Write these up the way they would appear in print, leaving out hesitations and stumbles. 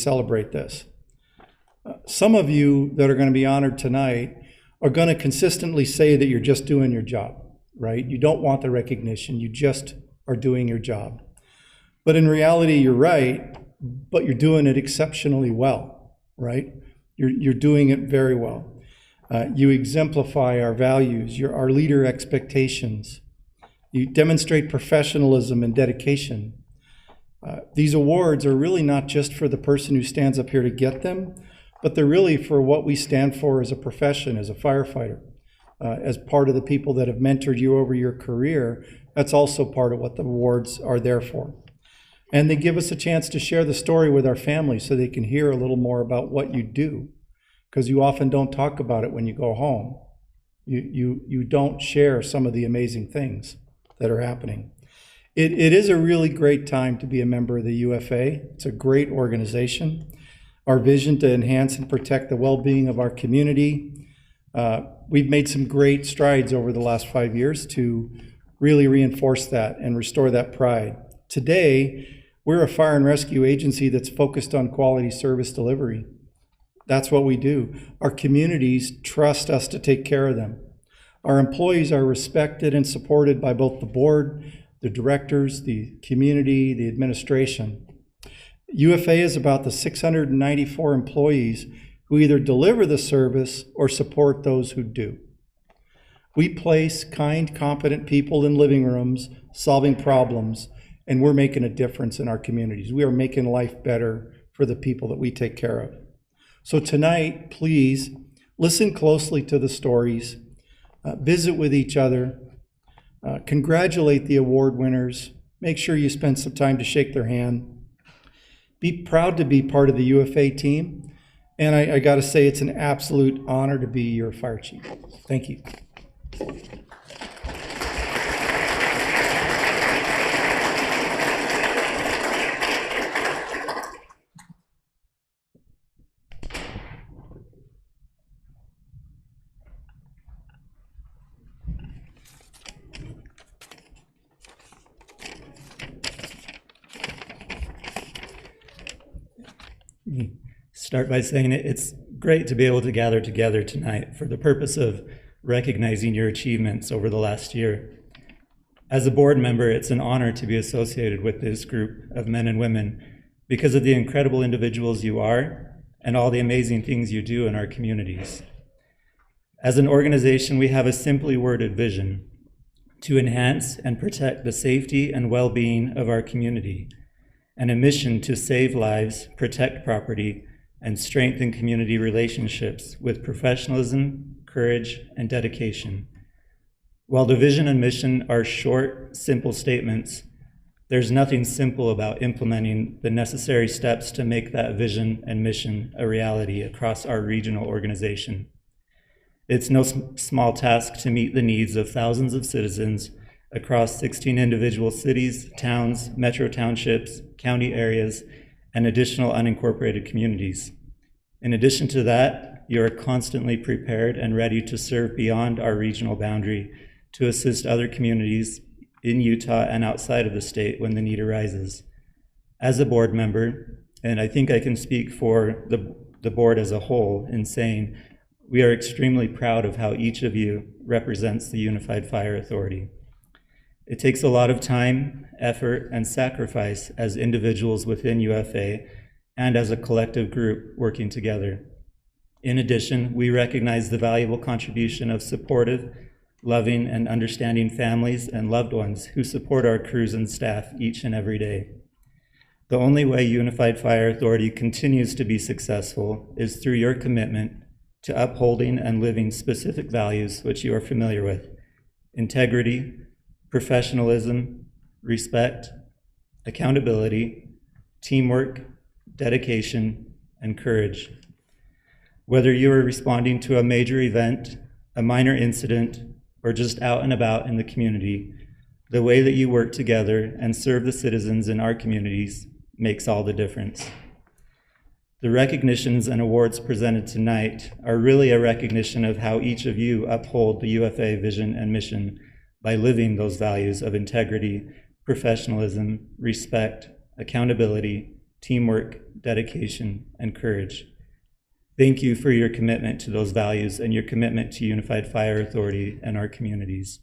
celebrate this. Some of you that are going to be honored tonight are going to consistently say that you're just doing your job, right? You don't want the recognition, you just are doing your job. But in reality, you're right, but you're doing it exceptionally well, right? You're doing it very well. You exemplify our values, our leader expectations. You demonstrate professionalism and dedication. These awards are really not just for the person who stands up here to get them, but they're really for what we stand for as a profession, as a firefighter, as part of the people that have mentored you over your career. That's also part of what the awards are there for. And they give us a chance to share the story with our families so they can hear a little more about what you do, because you often don't talk about it when you go home. You don't share some of the amazing things that are happening. It is a really great time to be a member of the UFA. It's a great organization. Our vision to enhance and protect the well-being of our community. We've made some great strides over the last 5 years to really reinforce that and restore that pride. Today, we're a fire and rescue agency that's focused on quality service delivery. That's what we do. Our communities trust us to take care of them. Our employees are respected and supported by both the board, the directors, the community, the administration. UFA is about the 694 employees who either deliver the service or support those who do. We place kind, competent people in living rooms, solving problems, and we're making a difference in our communities. We are making life better for the people that we take care of. So tonight, please listen closely to the stories, visit with each other, congratulate the award winners, make sure you spend some time to shake their hand. Be proud to be part of the UFA team, and I got to say it's an absolute honor to be your fire chief. Thank you. Start by saying it's great to be able to gather together tonight for the purpose of recognizing your achievements over the last year. As a board member, it's an honor to be associated with this group of men and women because of the incredible individuals you are and all the amazing things you do in our communities. As an organization, we have a simply worded vision to enhance and protect the safety and well-being of our community, and a mission to save lives, protect property, and strengthen community relationships with professionalism, courage, and dedication. While the vision and mission are short, simple statements, there's nothing simple about implementing the necessary steps to make that vision and mission a reality across our regional organization. It's no small task to meet the needs of thousands of citizens across 16 individual cities, towns, metro townships, county areas, and additional unincorporated communities. In addition to that, you are constantly prepared and ready to serve beyond our regional boundary to assist other communities in Utah and outside of the state when the need arises. As a board member, and I think I can speak for the board as a whole in saying we are extremely proud of how each of you represents the Unified Fire Authority. It takes a lot of time, effort, and sacrifice as individuals within UFA and as a collective group working together. In addition, we recognize the valuable contribution of supportive, loving, and understanding families and loved ones who support our crews and staff each and every day. The only way Unified Fire Authority continues to be successful is through your commitment to upholding and living specific values which you are familiar with: integrity, professionalism, respect, accountability, teamwork, dedication, and courage. Whether you are responding to a major event, a minor incident, or just out and about in the community, the way that you work together and serve the citizens in our communities makes all the difference. The recognitions and awards presented tonight are really a recognition of how each of you uphold the UFA vision and mission by living those values of integrity, professionalism, respect, accountability, teamwork, dedication, and courage. Thank you for your commitment to those values and your commitment to Unified Fire Authority and our communities.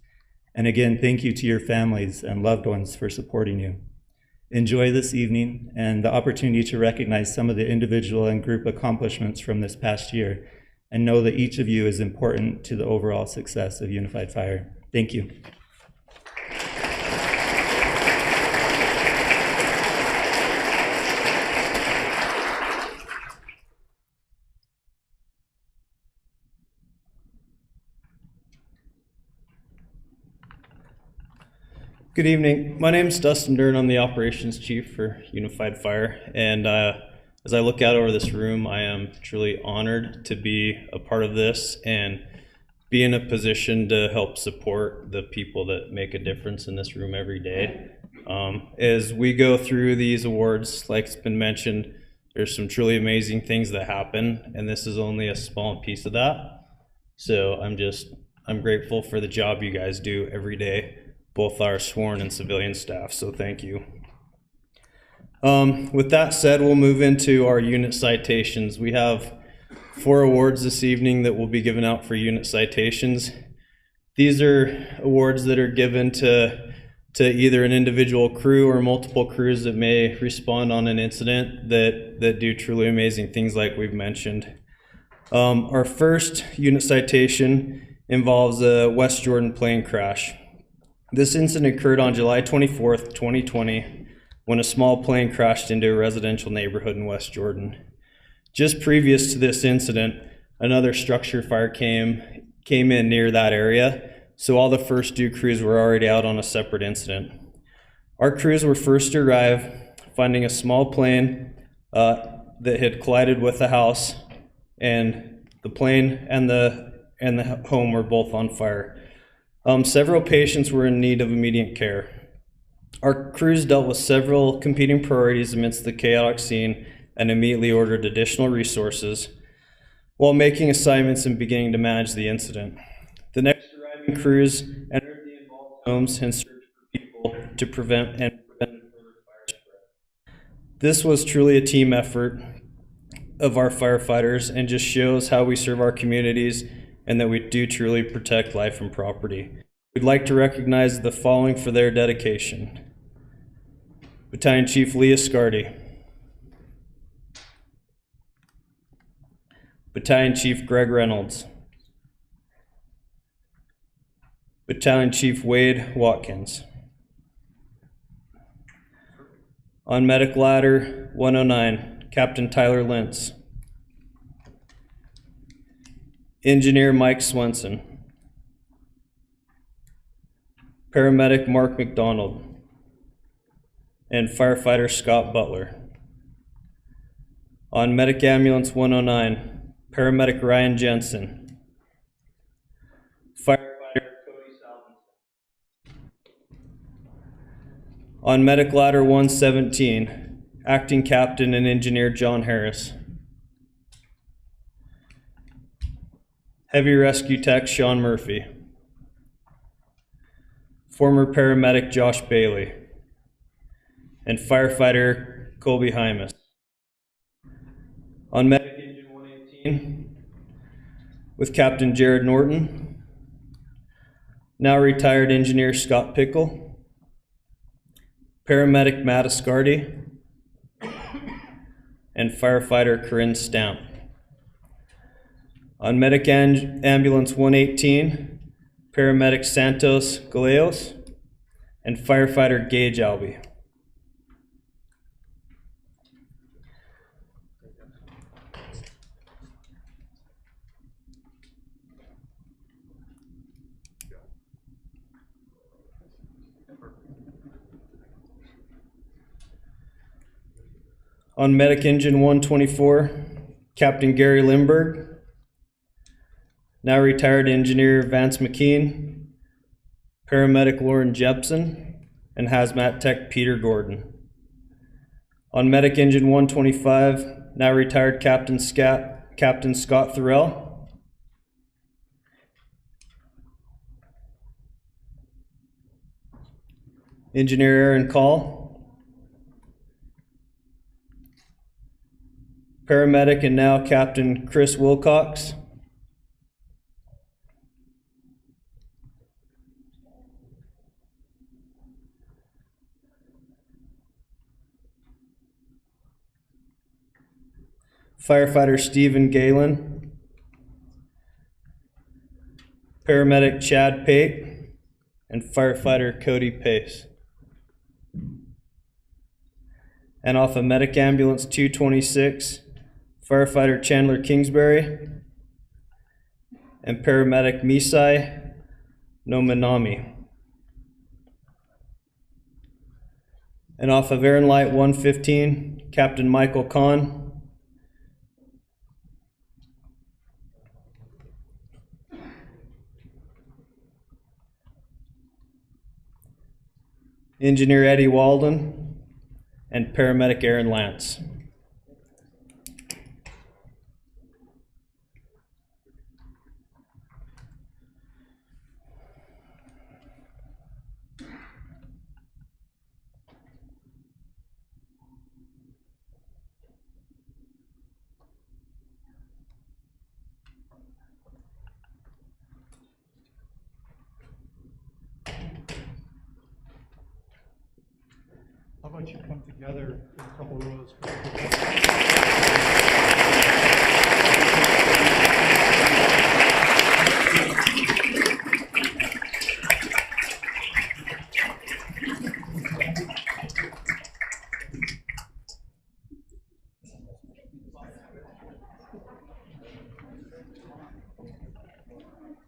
And again, thank you to your families and loved ones for supporting you. Enjoy this evening and the opportunity to recognize some of the individual and group accomplishments from this past year, and know that each of you is important to the overall success of Unified Fire. Thank you. Good evening. My name is Dustin Dern. I'm the operations chief for Unified Fire. And as I look out over this room, I am truly honored to be a part of this and be in a position to help support the people that make a difference in this room every day. As we go through these awards, like it's been mentioned, there's some truly amazing things that happen, and this is only a small piece of that. So I'm grateful for the job you guys do every day, both our sworn and civilian staff, so thank you. With that said, we'll move into our unit citations. We have 4 awards this evening that will be given out for unit citations. These are awards that are given to either an individual crew or multiple crews that may respond on an incident that do truly amazing things like we've mentioned. Our first unit citation involves a West Jordan plane crash. This incident occurred on July 24th, 2020, when a small plane crashed into a residential neighborhood in West Jordan. Just previous to this incident, another structure fire came in near that area, so all the first due crews were already out on a separate incident. Our crews were first to arrive, finding a small plane that had collided with the house, and the plane and the home were both on fire. Several patients were in need of immediate care. Our crews dealt with several competing priorities amidst the chaotic scene and immediately ordered additional resources while making assignments and beginning to manage the incident. The next arriving crews entered the involved homes and searched for people to prevent further fire spread. This was truly a team effort of our firefighters and just shows how we serve our communities and that we do truly protect life and property. We'd like to recognize the following for their dedication. Battalion Chief Leah Scardy. Battalion Chief Greg Reynolds. Battalion Chief Wade Watkins. On Medic Ladder 109, Captain Tyler Lentz. Engineer Mike Swenson. Paramedic Mark McDonald. And Firefighter Scott Butler. On Medic Ambulance 109, Paramedic Ryan Jensen. Firefighter Cody Salvinson. On Medic Ladder 117, Acting Captain and Engineer John Harris. Heavy Rescue Tech Sean Murphy. Former Paramedic Josh Bailey. And Firefighter Colby Hymas. On Medic Engine 118, with Captain Jared Norton. Now retired Engineer Scott Pickle. Paramedic Matt Ascardi. And Firefighter Corinne Stamp. On Medic Ambulance 118, Paramedic Santos Galeos and Firefighter Gage Albee. On Medic Engine 124, Captain Gary Lindberg. Now retired Engineer Vance McKean, Paramedic Lauren Jepson, and Hazmat Tech Peter Gordon. On Medic Engine 125, now retired Captain Scott Thorell. Engineer Aaron Call. Paramedic and now Captain Chris Wilcox. Firefighter Stephen Galen. Paramedic Chad Pate. And firefighter Cody Pace. And off of Medic Ambulance 226, firefighter Chandler Kingsbury. And paramedic Misai Nominami. And off of Air and Light 115, Captain Michael Kahn. Engineer Eddie Walden, and paramedic Aaron Lance. How about you come together in a couple rows?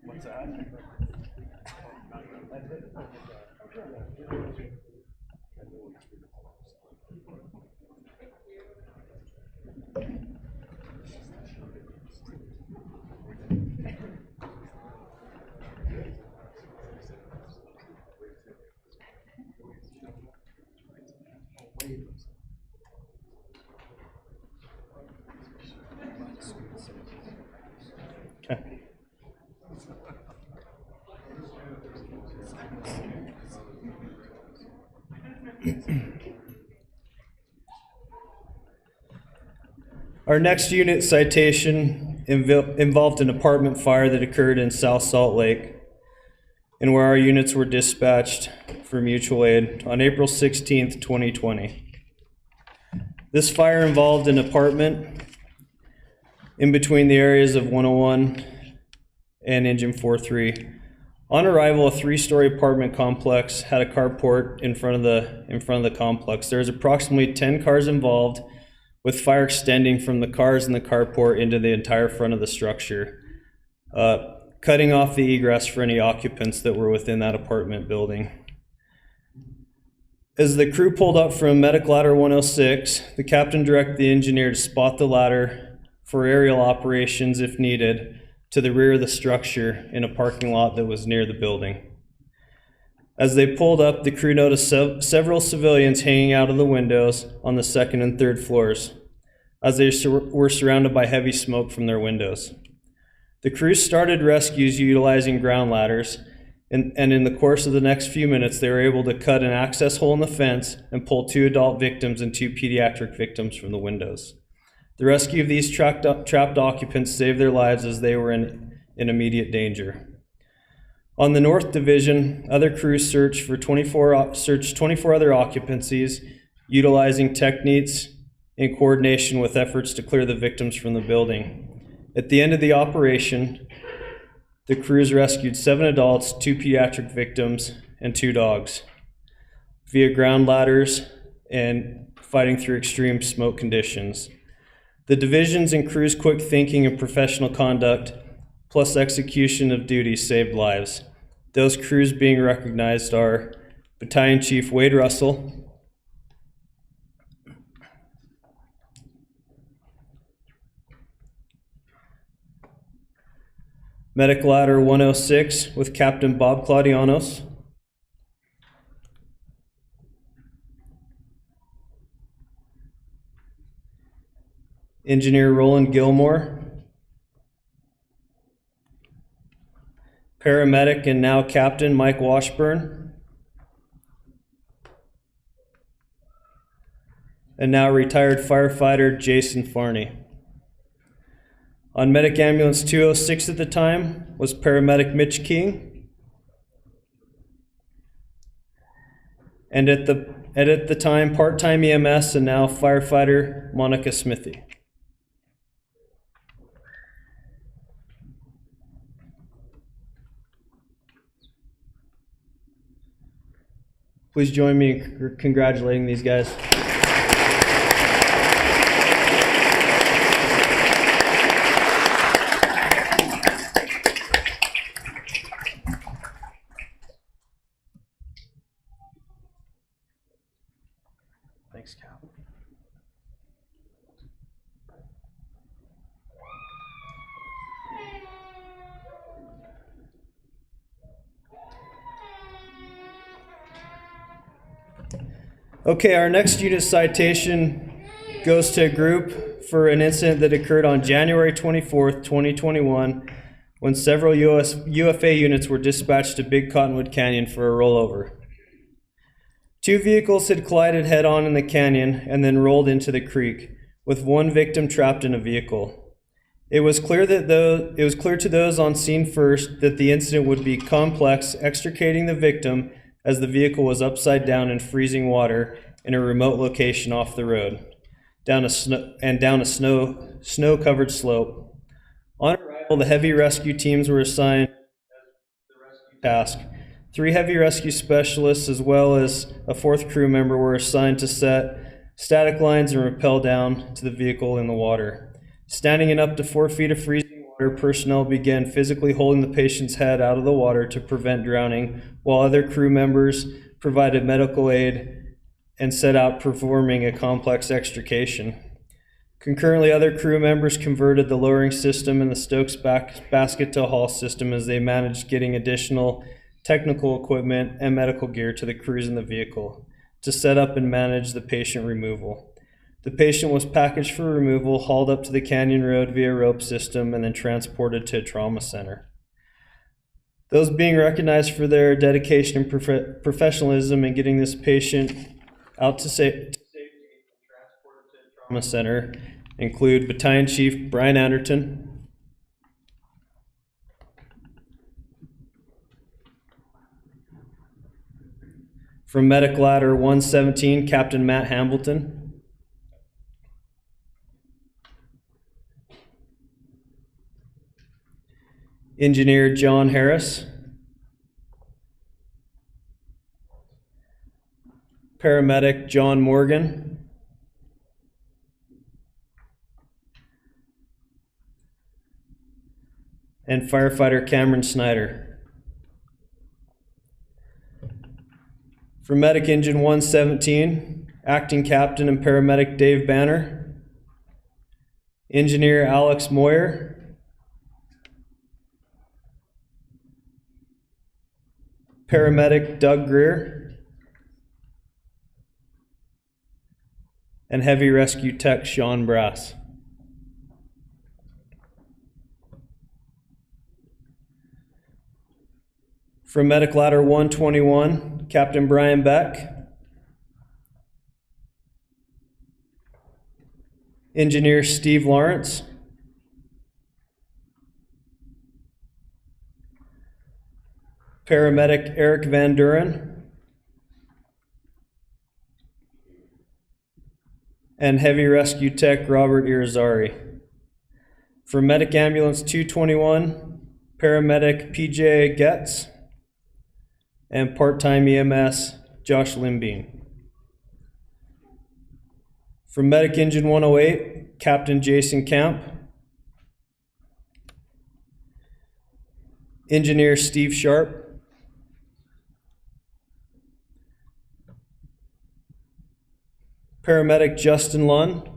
What's that? Okay. Our next unit citation involved an apartment fire that occurred in South Salt Lake, and where our units were dispatched for mutual aid on April 16th, 2020. This fire involved an apartment in between the areas of 101 and Engine 43. On arrival, a 3-story apartment complex had a carport in front of the complex. There's approximately 10 cars involved, with fire extending from the cars in the carport into the entire front of the structure, cutting off the egress for any occupants that were within that apartment building. As the crew pulled up from Medic Ladder 106, the captain directed the engineer to spot the ladder for aerial operations if needed to the rear of the structure in a parking lot that was near the building. As they pulled up, the crew noticed several civilians hanging out of the windows on the 2nd and 3rd floors, as they were surrounded by heavy smoke from their windows. The crew started rescues utilizing ground ladders, and in the course of the next few minutes, they were able to cut an access hole in the fence and pull 2 adult victims and 2 pediatric victims from the windows. The rescue of these trapped occupants saved their lives as they were in immediate danger. On the North Division, other crews searched 24 other occupancies, utilizing techniques in coordination with efforts to clear the victims from the building. At the end of the operation, the crews rescued 7 adults, 2 pediatric victims, and 2 dogs via ground ladders and fighting through extreme smoke conditions. The division's and crews' quick thinking and professional conduct, plus execution of duty, saved lives. Those crews being recognized are Battalion Chief Wade Russell, Medic Ladder 106 with Captain Bob Claudianos, Engineer Roland Gilmore, Paramedic and now Captain Mike Washburn, and now retired firefighter Jason Farney. On Medic Ambulance 206 at the time was paramedic Mitch King. And at the time, part-time EMS and now firefighter Monica Smithy. Please join me in congratulating these guys. Thanks, Cal. Okay, our next unit citation goes to a group for an incident that occurred on January 24th, 2021, when several UFA units were dispatched to Big Cottonwood Canyon for a rollover. Two vehicles had collided head-on in the canyon and then rolled into the creek, with one victim trapped in a vehicle. It was clear to those on scene first that the incident would be complex, extricating the victim as the vehicle was upside down in freezing water in a remote location off the road, down a snow-covered slope. On arrival, the heavy rescue teams were assigned the rescue task. 3 heavy rescue specialists as well as a 4th crew member were assigned to set static lines and rappel down to the vehicle in the water. Standing in up to 4 feet of freezing water, personnel began physically holding the patient's head out of the water to prevent drowning, while other crew members provided medical aid and set out performing a complex extrication. Concurrently, other crew members converted the lowering system in the Stokes basket to a haul system as they managed getting additional technical equipment and medical gear to the crews in the vehicle to set up and manage the patient removal. The patient was packaged for removal, hauled up to the canyon road via rope system, and then transported to a trauma center. Those being recognized for their dedication and professionalism in getting this patient out to safety and transported to a trauma center include Battalion Chief Brian Anderton, from Medic Ladder 117, Captain Matt Hambleton, Engineer John Harris, Paramedic John Morgan, and Firefighter Cameron Snyder. For Medic Engine 117, Acting Captain and Paramedic Dave Banner, Engineer Alex Moyer, Paramedic Doug Greer, and Heavy Rescue Tech Sean Brass. From Medic Ladder 121, Captain Brian Beck, Engineer Steve Lawrence, Paramedic Eric Van Duren, and Heavy Rescue Tech Robert Irizarry. For Medic Ambulance 221, Paramedic PJ Getz, and part-time EMS Josh Limbean. For Medic Engine 108, Captain Jason Camp, Engineer Steve Sharp, Paramedic Justin Lund,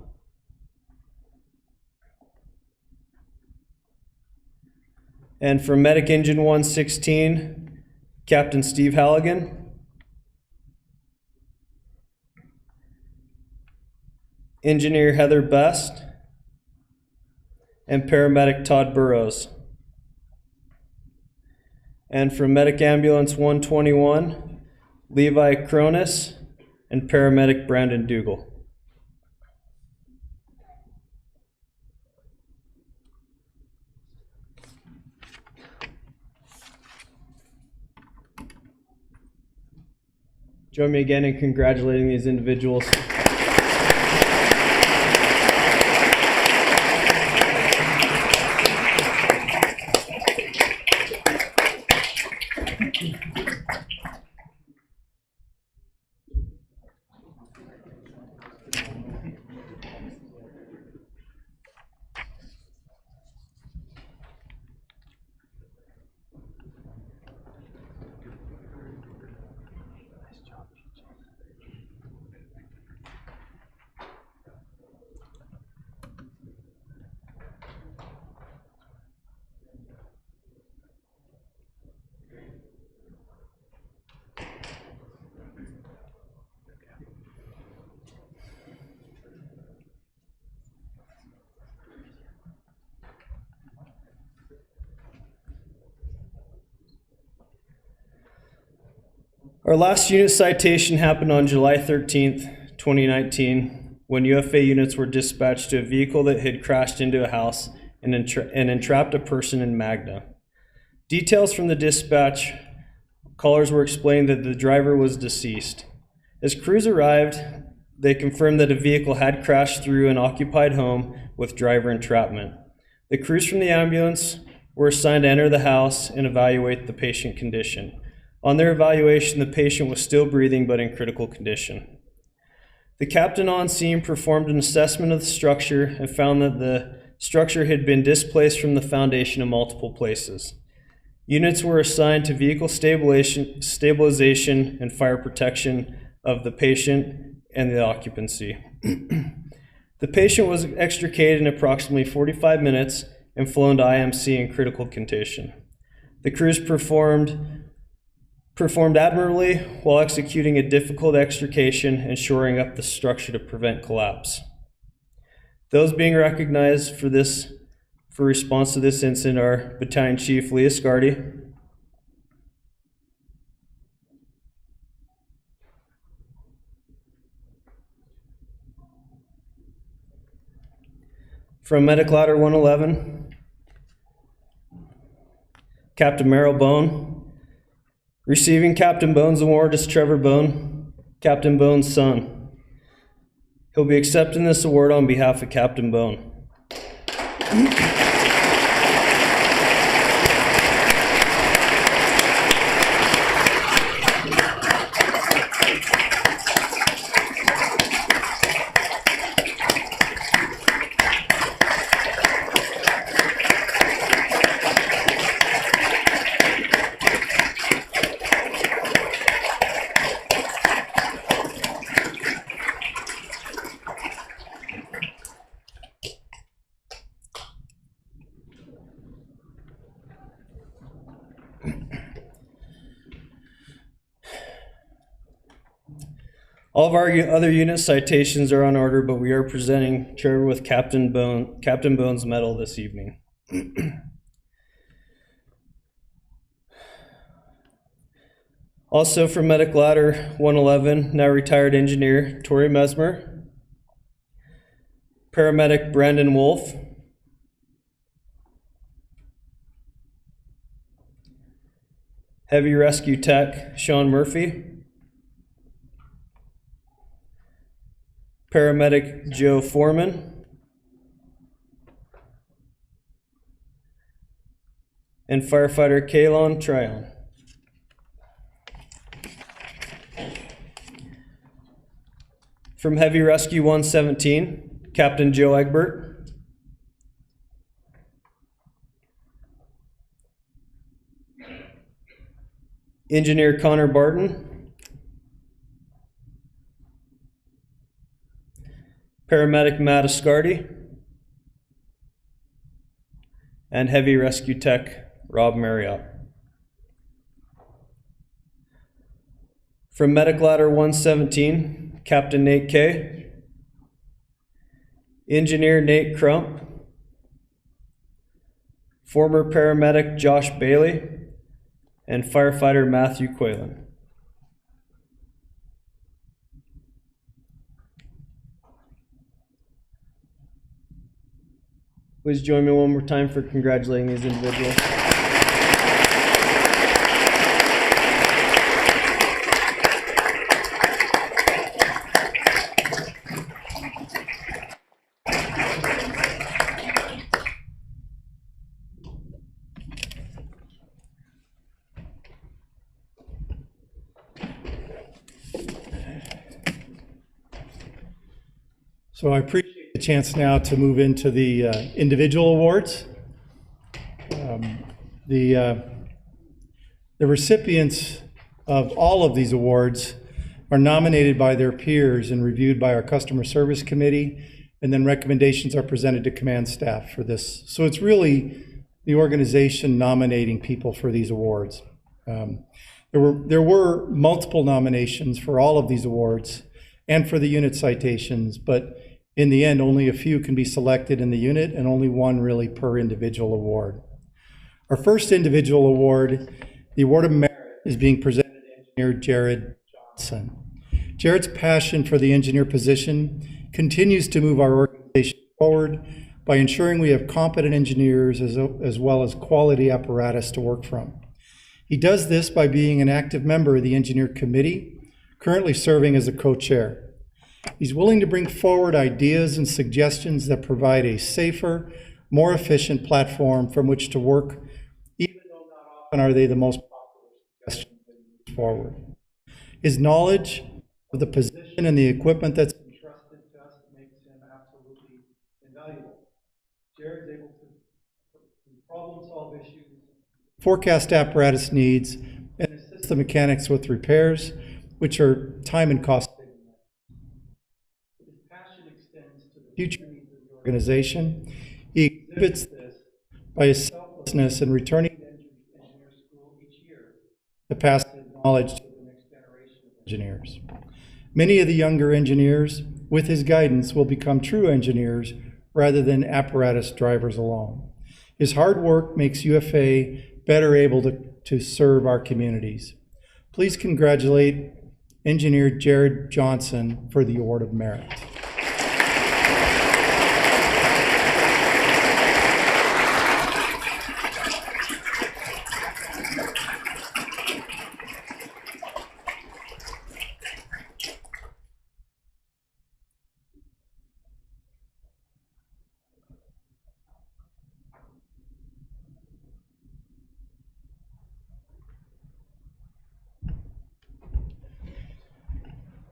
and for Medic Engine 116, Captain Steve Halligan, Engineer Heather Best, and Paramedic Todd Burrows. And from Medic Ambulance 121, Levi Cronus and Paramedic Brandon Dougal. Join me again in congratulating these individuals. Our last unit citation happened on July 13th, 2019, when UFA units were dispatched to a vehicle that had crashed into a house and entrapped a person in Magna. Details from the dispatch, callers were explained that the driver was deceased. As crews arrived, they confirmed that a vehicle had crashed through an occupied home with driver entrapment. The crews from the ambulance were assigned to enter the house and evaluate the patient condition. On their evaluation, the patient was still breathing but in critical condition. The captain on scene performed an assessment of the structure and found that the structure had been displaced from the foundation in multiple places. Units were assigned to vehicle stabilization and fire protection of the patient and the occupancy. The patient was extricated in approximately 45 minutes and flown to IMC in critical condition. The crews performed admirably while executing a difficult extrication and shoring up the structure to prevent collapse. Those being recognized for response to this incident are Battalion Chief Leah Scardy, from Medic Ladder 111, Captain Merrill Bone. Receiving Captain Bone's award is Trevor Bone, Captain Bone's son. He'll be accepting this award on behalf of Captain Bone. All of our other unit citations are on order, but we are presenting Trevor with Captain Bone's medal this evening. Also from Medic Ladder 111, now retired engineer Tori Mesmer, paramedic Brandon Wolf, heavy rescue tech Sean Murphy, paramedic Joe Foreman, and firefighter Kalon Tryon. From Heavy Rescue 117, Captain Joe Egbert, Engineer Connor Barton, paramedic Matt Ascardi, and Heavy Rescue Tech Rob Marriott. From Medic Ladder 117, Captain Nate Kay, Engineer Nate Crump, former paramedic Josh Bailey, and firefighter Matthew Quaylen. Please join me one more time for congratulating these individuals. So I appreciate the chance now to move into the individual awards. The recipients of all of these awards are nominated by their peers and reviewed by our customer service committee, and then recommendations are presented to command staff for this. So it's really the organization nominating people for these awards. There were multiple nominations for all of these awards and for the unit citations, but in the end, only a few can be selected in the unit and only one really per individual award. Our first individual award, the Award of Merit, is being presented to Engineer Jared Johnson. Jared's passion for the engineer position continues to move our organization forward by ensuring we have competent engineers as well as quality apparatus to work from. He does this by being an active member of the Engineer Committee, currently serving as a co-chair. He's willing to bring forward ideas and suggestions that provide a safer, more efficient platform from which to work, even though not often are they the most popular suggestions that he moves forward. His knowledge of the position and the equipment that's entrusted to us makes him absolutely invaluable. Jared's able to problem solve issues, forecast apparatus needs, and assist the mechanics with repairs, which are time and cost saving. His passion extends to the future needs of the organization. He exhibits this by his selflessness in returning to engineer school each year to pass his knowledge to the next generation of engineers. Many of the younger engineers, with his guidance, will become true engineers rather than apparatus drivers alone. His hard work makes UFA better able to serve our communities. Please congratulate Engineer Jared Johnson for the Award of Merit.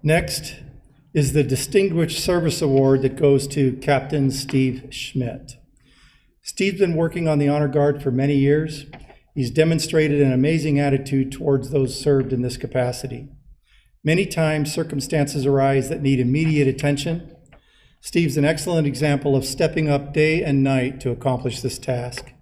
Next is the Distinguished Service Award that goes to Captain Steve Schmidt. Steve's been working on the Honor Guard for many years. He's demonstrated an amazing attitude towards those served in this capacity. Many times, circumstances arise that need immediate attention. Steve's an excellent example of stepping up day and night to accomplish this task.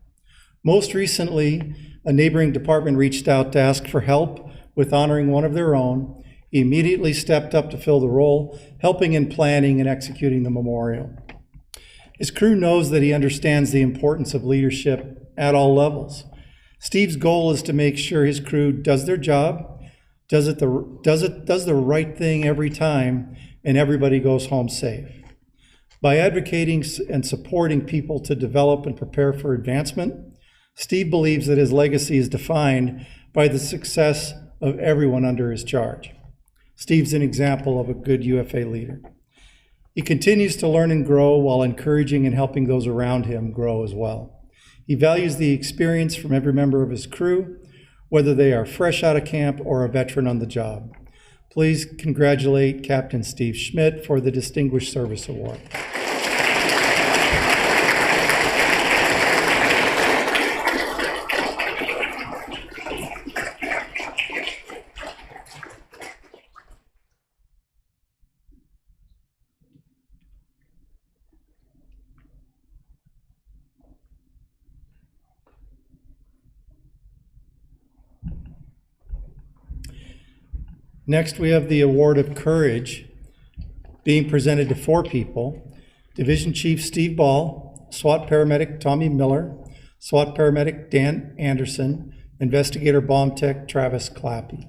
Most recently, a neighboring department reached out to ask for help with honoring one of their own. He immediately stepped up to fill the role, helping in planning and executing the memorial. His crew knows that he understands the importance of leadership at all levels. Steve's goal is to make sure his crew does their job, does the right thing every time, and everybody goes home safe. By advocating and supporting people to develop and prepare for advancement, Steve believes that his legacy is defined by the success of everyone under his charge. Steve's an example of a good UFA leader. He continues to learn and grow while encouraging and helping those around him grow as well. He values the experience from every member of his crew, whether they are fresh out of camp or a veteran on the job. Please congratulate Captain Steve Schmidt for the Distinguished Service Award. Next, we have the Award of Courage being presented to 4 people: Division Chief Steve Ball, SWAT Paramedic Tommy Miller, SWAT Paramedic Dan Anderson, Investigator Bomb Tech Travis Clappy.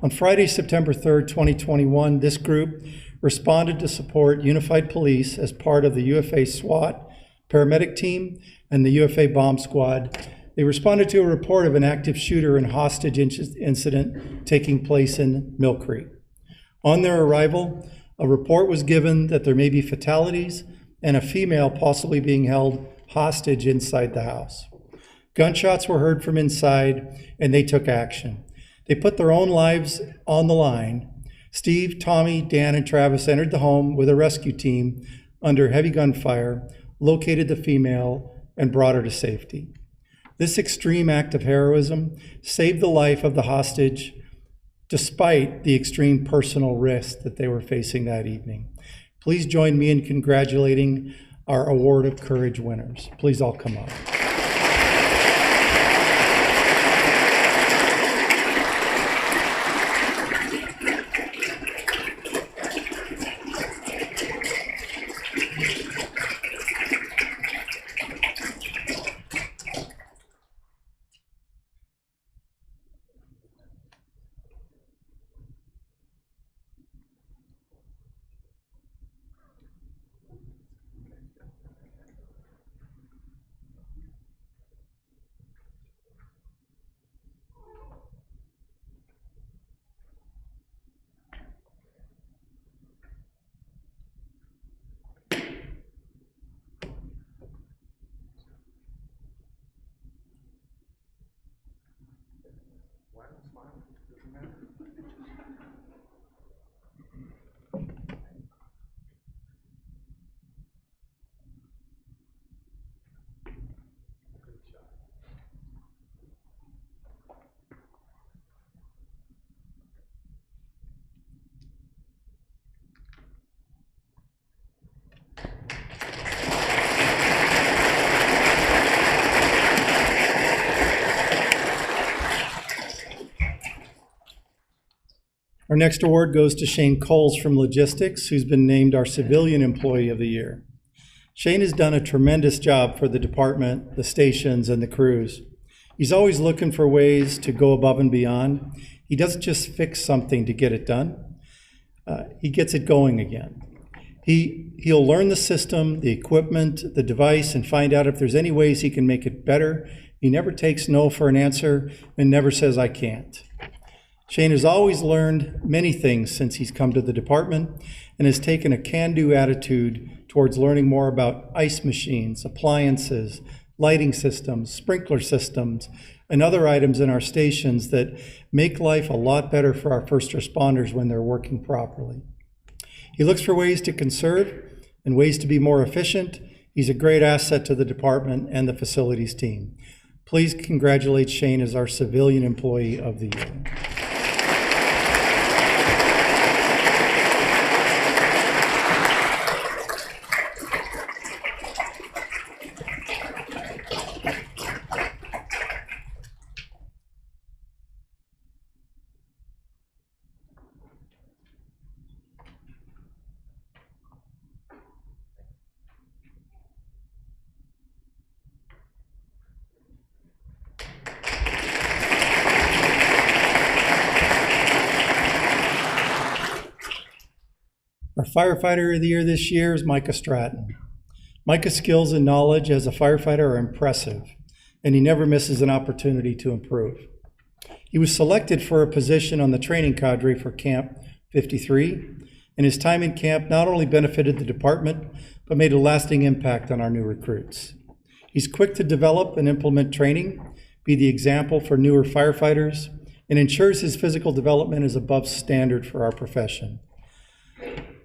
On Friday, September 3rd, 2021, this group responded to support Unified Police as part of the UFA SWAT paramedic team and the UFA bomb squad. They responded to a report of an active shooter and hostage incident taking place in Mill Creek. On their arrival, a report was given that there may be fatalities and a female possibly being held hostage inside the house. Gunshots were heard from inside, and they took action. They put their own lives on the line, Steve, Tommy, Dan, and Travis entered the home with a rescue team under heavy gunfire, located the female, and brought her to safety. This extreme act of heroism saved the life of the hostage despite the extreme personal risk that they were facing that evening. Please join me in congratulating our Award of Courage winners. Please all come up. Our next award goes to Shane Coles from Logistics, who's been named our Civilian Employee of the Year. Shane has done a tremendous job for the department, the stations, and the crews. He's always looking for ways to go above and beyond. He doesn't just fix something to get it done. He gets it going again. He'll learn the system, the equipment, the device, and find out if there's any ways he can make it better. He never takes no for an answer and never says, I can't. Shane has always learned many things since he's come to the department and has taken a can-do attitude towards learning more about ice machines, appliances, lighting systems, sprinkler systems, and other items in our stations that make life a lot better for our first responders when they're working properly. He looks for ways to conserve and ways to be more efficient. He's a great asset to the department and the facilities team. Please congratulate Shane as our Civilian Employee of the Year. Our Firefighter of the Year this year is Micah Stratton. Micah's skills and knowledge as a firefighter are impressive, and he never misses an opportunity to improve. He was selected for a position on the training cadre for Camp 53, and his time in camp not only benefited the department, but made a lasting impact on our new recruits. He's quick to develop and implement training, be the example for newer firefighters, and ensures his physical development is above standard for our profession.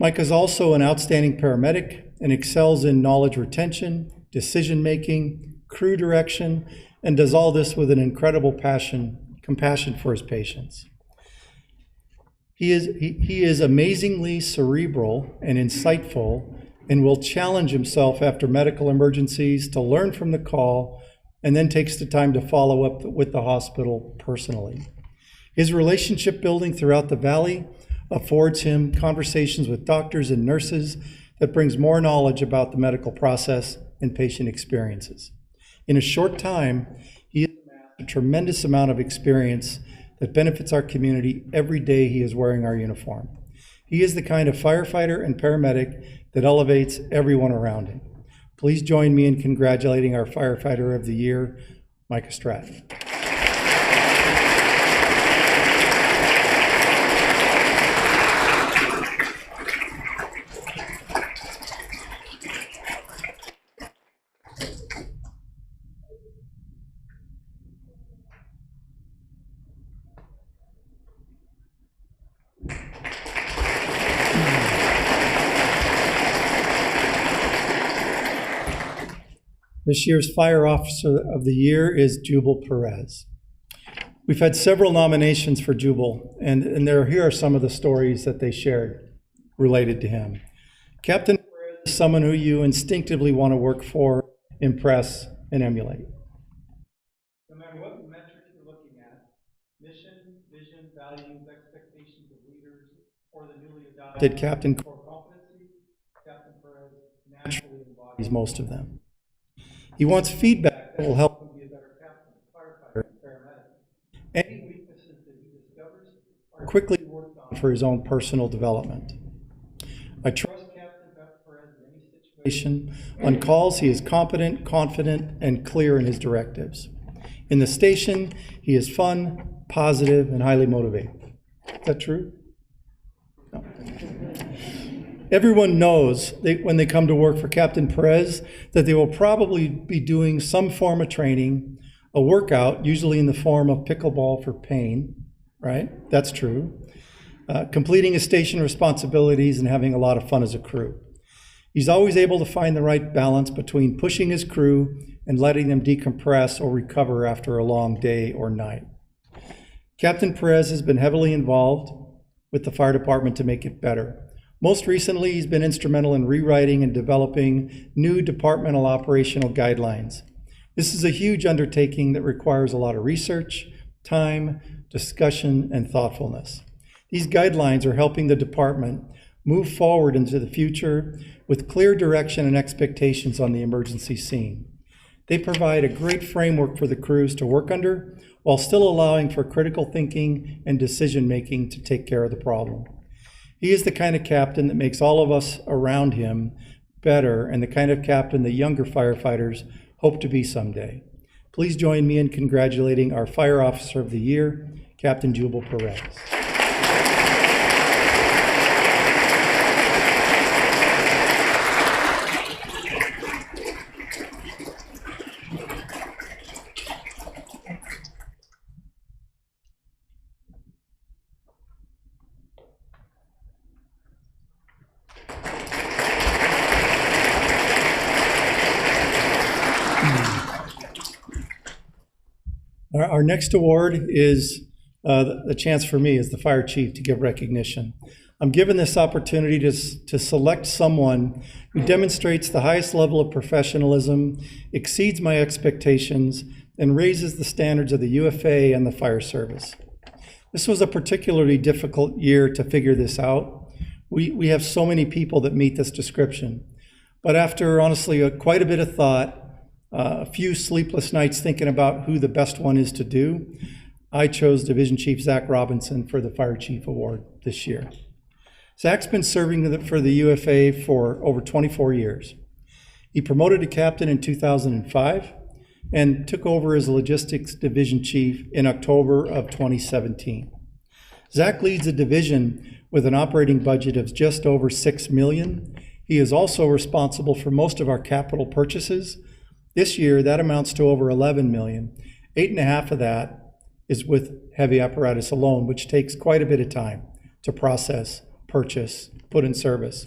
Mike is also an outstanding paramedic and excels in knowledge retention, decision-making, crew direction, and does all this with an incredible compassion for his patients. He is amazingly cerebral and insightful and will challenge himself after medical emergencies to learn from the call and then takes the time to follow up with the hospital personally. His relationship building throughout the valley affords him conversations with doctors and nurses that brings more knowledge about the medical process and patient experiences. In a short time, he has amassed a tremendous amount of experience that benefits our community every day he is wearing our uniform. He is the kind of firefighter and paramedic that elevates everyone around him. Please join me in congratulating our Firefighter of the Year, Micah Stratton. This year's Fire Officer of the Year is Jubal Perez. We've had several nominations for Jubal, and here are some of the stories that they shared related to him. Captain Perez is someone who you instinctively want to work for, impress, and emulate. No matter what metric you're looking at, mission, vision, values, expectations of leaders, or the newly adopted Captain Core competencies, Captain Perez naturally embodies most of them. He wants feedback that will help him be a better captain, firefighter, and paramedic. Any weaknesses that he discovers are quickly worked on for his own personal development. I trust Captain Perez in any situation. On calls, he is competent, confident, and clear in his directives. In the station, he is fun, positive, and highly motivated. Is that true? No. Everyone knows when they come to work for Captain Perez that they will probably be doing some form of training, a workout, usually in the form of pickleball for pain, right? That's true. Completing his station responsibilities and having a lot of fun as a crew. He's always able to find the right balance between pushing his crew and letting them decompress or recover after a long day or night. Captain Perez has been heavily involved with the fire department to make it better. Most recently, he's been instrumental in rewriting and developing new departmental operational guidelines. This is a huge undertaking that requires a lot of research, time, discussion, and thoughtfulness. These guidelines are helping the department move forward into the future with clear direction and expectations on the emergency scene. They provide a great framework for the crews to work under while still allowing for critical thinking and decision-making to take care of the problem. He is the kind of captain that makes all of us around him better and the kind of captain that younger firefighters hope to be someday. Please join me in congratulating our Fire Officer of the Year, Captain Jubal Perez. Our next award is the chance for me as the fire chief to give recognition. I'm given this opportunity to select someone who demonstrates the highest level of professionalism, exceeds my expectations, and raises the standards of the UFA and the fire service. This was a particularly difficult year to figure this out. We have so many people that meet this description. But after, honestly, quite a bit of thought, a few sleepless nights thinking about who the best one is to do, I chose Division Chief Zach Robinson for the Fire Chief Award this year. Zach's been serving for the UFA for over 24 years. He promoted to captain in 2005 and took over as Logistics Division Chief in October of 2017. Zach leads a division with an operating budget of just over $6 million. He is also responsible for most of our capital purchases. This year, that amounts to over $11 million. 8.5 of that is with heavy apparatus alone, which takes quite a bit of time to process, purchase, put in service.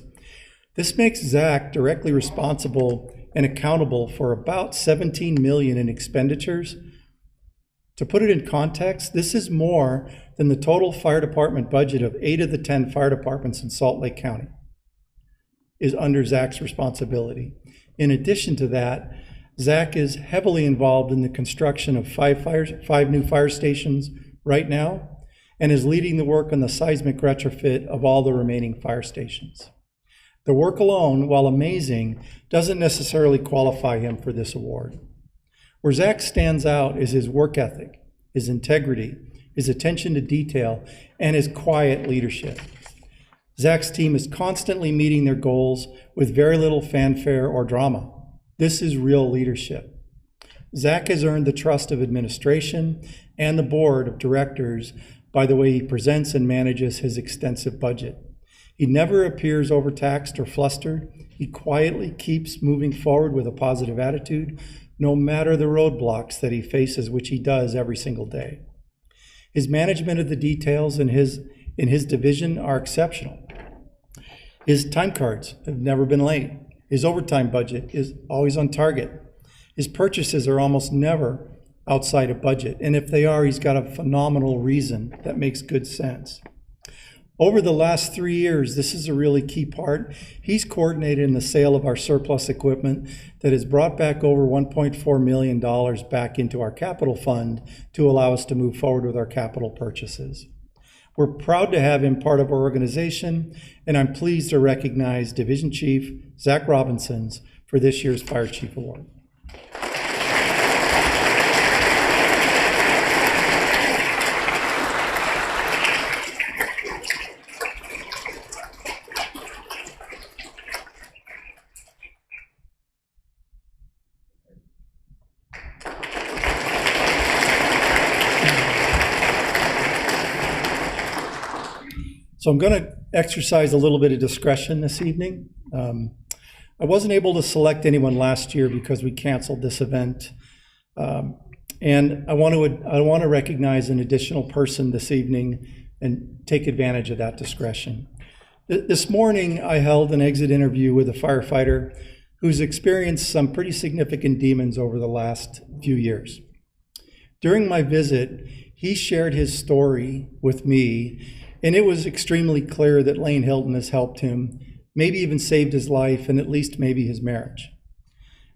This makes Zach directly responsible and accountable for about $17 million in expenditures. To put it in context, this is more than the total fire department budget of 8 of the 10 fire departments in Salt Lake County is under Zach's responsibility. In addition to that, Zach is heavily involved in the construction of 5 new fire stations right now and is leading the work on the seismic retrofit of all the remaining fire stations. The work alone, while amazing, doesn't necessarily qualify him for this award. Where Zach stands out is his work ethic, his integrity, his attention to detail, and his quiet leadership. Zach's team is constantly meeting their goals with very little fanfare or drama. This is real leadership. Zach has earned the trust of administration and the board of directors by the way he presents and manages his extensive budget. He never appears overtaxed or flustered. He quietly keeps moving forward with a positive attitude, no matter the roadblocks that he faces, which he does every single day. His management of the details in his division are exceptional. His time cards have never been late. His overtime budget is always on target. His purchases are almost never outside of budget, and if they are, he's got a phenomenal reason that makes good sense. Over the last 3 years, this is a really key part. He's coordinated in the sale of our surplus equipment that has brought back over $1.4 million back into our capital fund to allow us to move forward with our capital purchases. We're proud to have him part of our organization, and I'm pleased to recognize Division Chief Zach Robinsons for this year's Fire Chief Award. So I'm going to exercise a little bit of discretion this evening. I wasn't able to select anyone last year because we canceled this event. And I want to recognize an additional person this evening and take advantage of that discretion. This morning, I held an exit interview with a firefighter who's experienced some pretty significant demons over the last few years. During my visit, he shared his story with me, and it was extremely clear that Lane Hilton has helped him, maybe even saved his life, and at least maybe his marriage.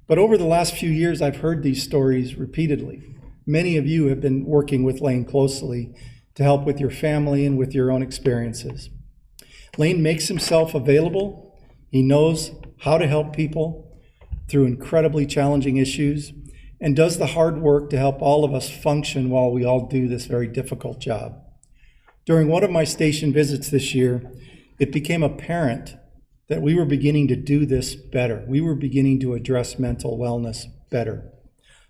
But over the last few years, I've heard these stories repeatedly. Many of you have been working with Lane closely to help with your family and with your own experiences. Lane makes himself available. He knows how to help people through incredibly challenging issues and does the hard work to help all of us function while we all do this very difficult job. During one of my station visits this year, it became apparent that we were beginning to do this better. We were beginning to address mental wellness better.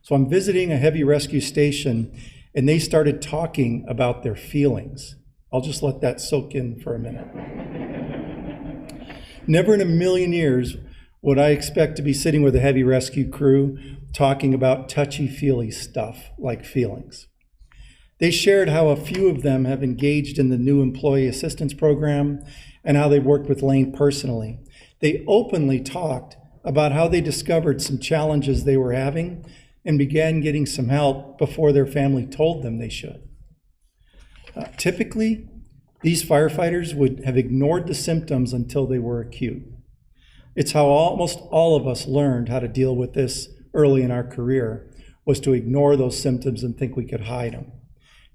So I'm visiting a heavy rescue station, and they started talking about their feelings. I'll just let that soak in for a minute. Never in a million years would I expect to be sitting with a heavy rescue crew talking about touchy-feely stuff like feelings. They shared how a few of them have engaged in the new employee assistance program and how they've worked with Lane personally. They openly talked about how they discovered some challenges they were having and began getting some help before their family told them they should. Typically, these firefighters would have ignored the symptoms until they were acute. It's how almost all of us learned how to deal with this early in our career, was to ignore those symptoms and think we could hide them.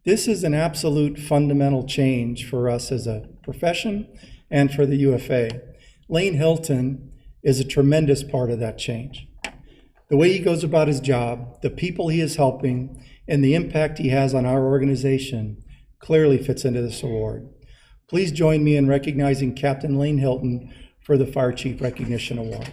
This is an absolute fundamental change for us as a profession and for the UFA. Lane Hilton is a tremendous part of that change. The way he goes about his job, the people he is helping, and the impact he has on our organization clearly fits into this award. Please join me in recognizing Captain Lane Hilton for the Fire Chief Recognition Award.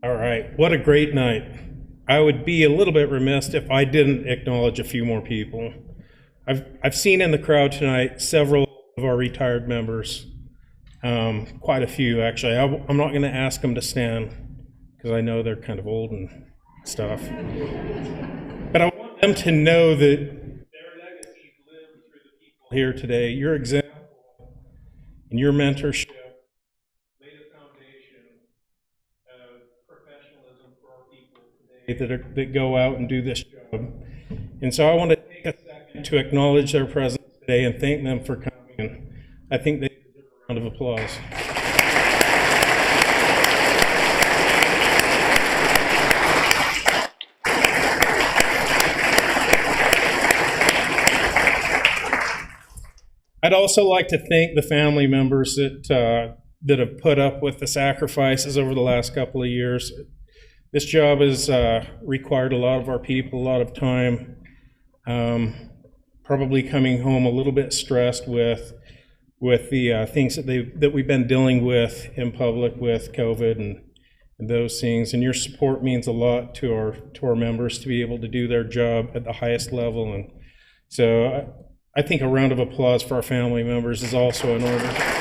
All right, what a great night. I would be a little bit remiss if I didn't acknowledge a few more people. I've seen in the crowd tonight several of our retired members, quite a few actually. I'm not going to ask them to stand because I know they're kind of old and stuff. But I want them to know that their legacies live through the people here today. Your example and your mentorship laid a foundation of professionalism for our people today that go out and do this job. And so I want to take a second to acknowledge their presence today and thank them for coming. And I think they deserve a round of applause. I'd also like to thank the family members that that have put up with the sacrifices over the last couple of years. This job has required a lot of our people, a lot of time, probably coming home a little bit stressed with the things that we've been dealing with in public with COVID and those things. And your support means a lot to our members to be able to do their job at the highest level. And so I think a round of applause for our family members is also in order.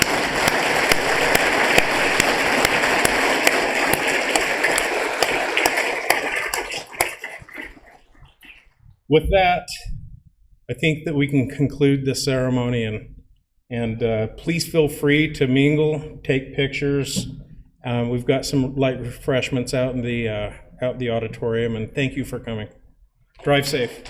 With that, I think that we can conclude this ceremony, and please feel free to mingle, take pictures. We've got some light refreshments out in the auditorium, and thank you for coming. Drive safe.